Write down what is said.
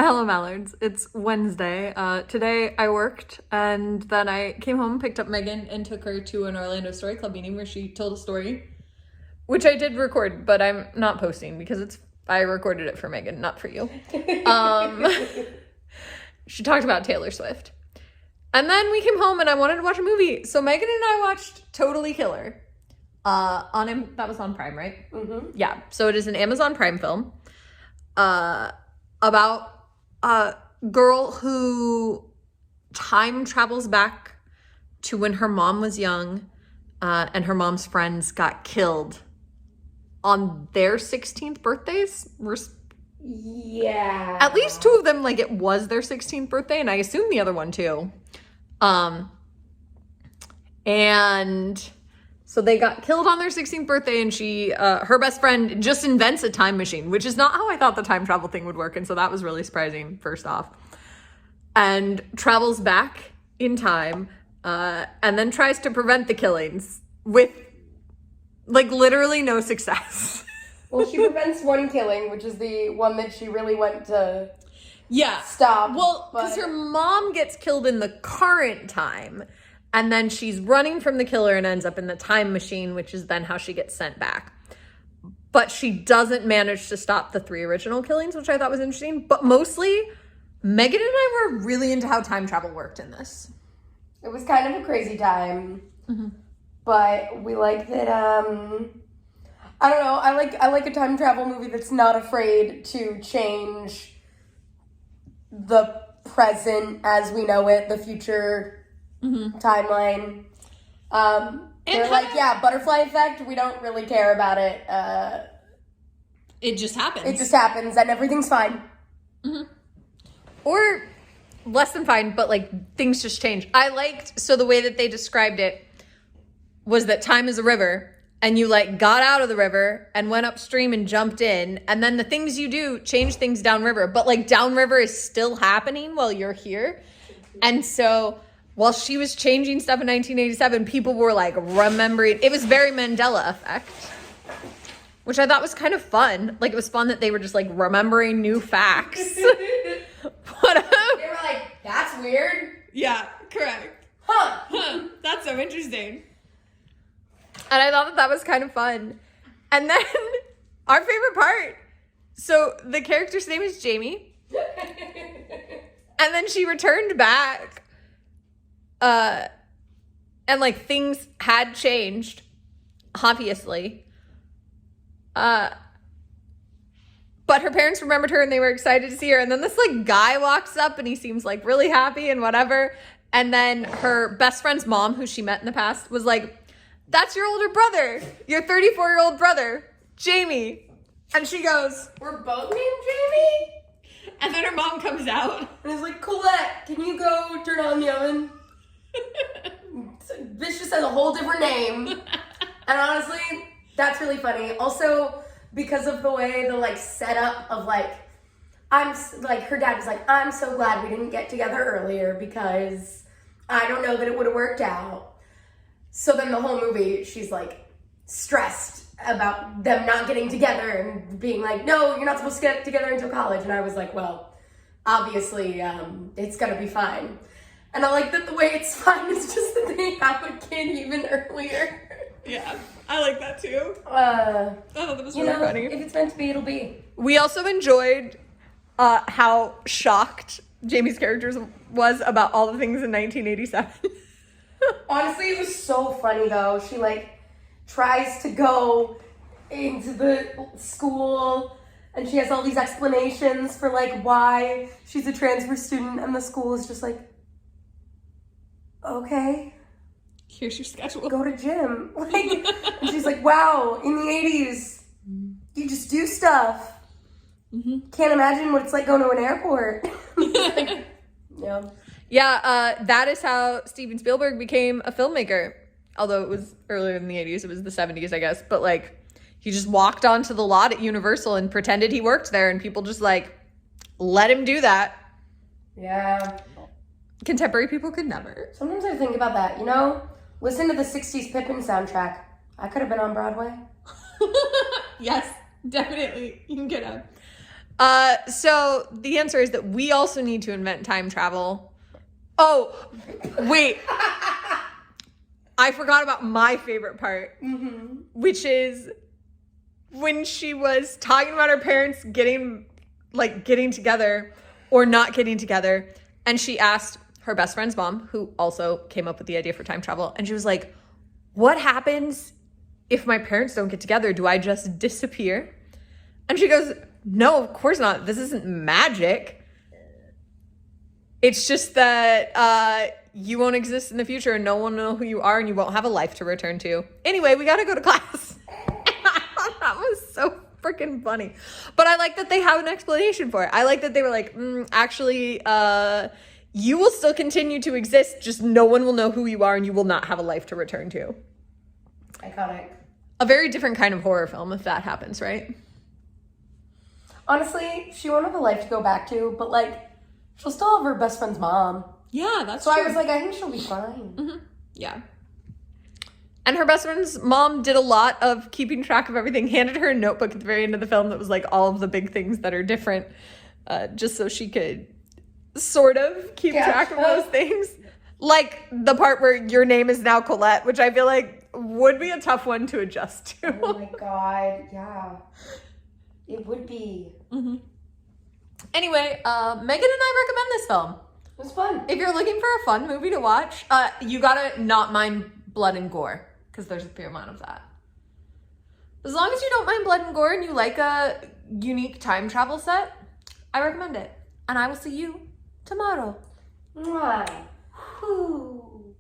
Hello, Mallards. It's Wednesday. Today I worked, and then I came home, picked up Megan, and took her to an Orlando Story Club meeting where she told a story, which I did record, but I'm not posting because I recorded it for Megan, not for you. She talked about Taylor Swift. And then we came home and I wanted to watch a movie. So Megan and I watched Totally Killer. That was on Prime, right? Mm-hmm. Yeah. So it is an Amazon Prime film. About a girl who time travels back to when her mom was young, and her mom's friends got killed on their 16th birthdays. Yeah. At least two of them, like, it was their 16th birthday, and I assume the other one too. And so they got killed on their 16th birthday, and her best friend just invents a time machine, which is not how I thought the time travel thing would work. And so that was really surprising, first off. And travels back in time, and then tries to prevent the killings with, like, literally no success. Well, she prevents one killing, which is the one that she really went to stop. Well, because her mom gets killed in the current time. And then she's running from the killer and ends up in the time machine, which is then how she gets sent back. But she doesn't manage to stop the 3 original killings, which I thought was interesting. But mostly, Megan and I were really into how time travel worked in this. It was kind of a crazy time. Mm-hmm. But we like that, I don't know, I like a time travel movie that's not afraid to change the present as we know it, the future timeline. They're like, butterfly effect, we don't really care about it. It just happens. It just happens and everything's fine. Mm-hmm. Or less than fine, but like things just change. So the way that they described it was that time is a river, and you like got out of the river and went upstream and jumped in, and then the things you do change things downriver, but like downriver is still happening while you're here. And so while she was changing stuff in 1987, people were like remembering. It was very Mandela effect, which I thought was kind of fun. Like, it was fun that they were just like remembering new facts. But they were like, that's weird. Yeah, correct. Huh. That's so interesting. And I thought that was kind of fun. And then our favorite part. So the character's name is Jamie. And then she returned back. And like things had changed, obviously. But her parents remembered her and they were excited to see her. And then this like guy walks up and he seems like really happy and whatever. And then her best friend's mom, who she met in the past, was like, "That's your older brother, your 34-year-old brother, Jamie." And she goes, "We're both named Jamie?" And then her mom comes out. And is like, "Colette, can you go turn on the oven?" Bitch just has a whole different name. And honestly, that's really funny. Also, because of the way the like setup of like, her dad was like, "I'm so glad we didn't get together earlier because I don't know that it would have worked out." So then the whole movie, she's like stressed about them not getting together and being like, "No, you're not supposed to get together until college." And I was like, well, obviously, it's gonna be fine. And I like that the way it's fine is just that they have a kid even earlier. Yeah, I like that too. Oh, that was really funny. If it's meant to be, it'll be. We also enjoyed how shocked Jamie's character was about all the things in 1987. Honestly, it was so funny though. She like tries to go into the school and she has all these explanations for like why she's a transfer student, and the school is just like, "Okay, here's your schedule. Go to gym." Like, and she's like, "Wow, in the 80s, you just do stuff." Mm-hmm. Can't imagine what it's like going to an airport. Like, yeah. Yeah, that is how Steven Spielberg became a filmmaker. Although it was earlier in the 80s, it was the 70s, I guess. But like, he just walked onto the lot at Universal and pretended he worked there, and people just like let him do that. Yeah. Contemporary people could never. Sometimes I think about that, listen to the 60s Pippin soundtrack. I could have been on Broadway. Yes, definitely. You can get up. So the answer is that we also need to invent time travel. Oh, wait. I forgot about my favorite part, which is when she was talking about her parents getting together or not getting together. And she asked her best friend's mom, who also came up with the idea for time travel. And she was like, what happens if my parents don't get together? Do I just disappear? And she goes, no, of course not. This isn't magic. It's just that you won't exist in the future and no one will know who you are and you won't have a life to return to. Anyway, we got to go to class. I thought that was so freaking funny. But I like that they have an explanation for it. I like that they were like, actually, you will still continue to exist, just no one will know who you are and you will not have a life to return to. Iconic. A very different kind of horror film if that happens, right? Honestly, she won't have a life to go back to, but like, she'll still have her best friend's mom. Yeah, that's So true. I was like, I think she'll be fine. Yeah. And her best friend's mom did a lot of keeping track of everything, handed her a notebook at the very end of the film that was like all of the big things that are different, just so she could sort of keep track of those things. Like the part where your name is now Colette, which I feel like would be a tough one to adjust to. Oh my god, yeah. It would be. Anyway, Megan and I recommend this film. It was fun. If you're looking for a fun movie to watch, you gotta not mind blood and gore, because there's a fair amount of that. As long as you don't mind blood and gore and you like a unique time travel set, I recommend it. And I will see you tomorrow. Mwah. Whew.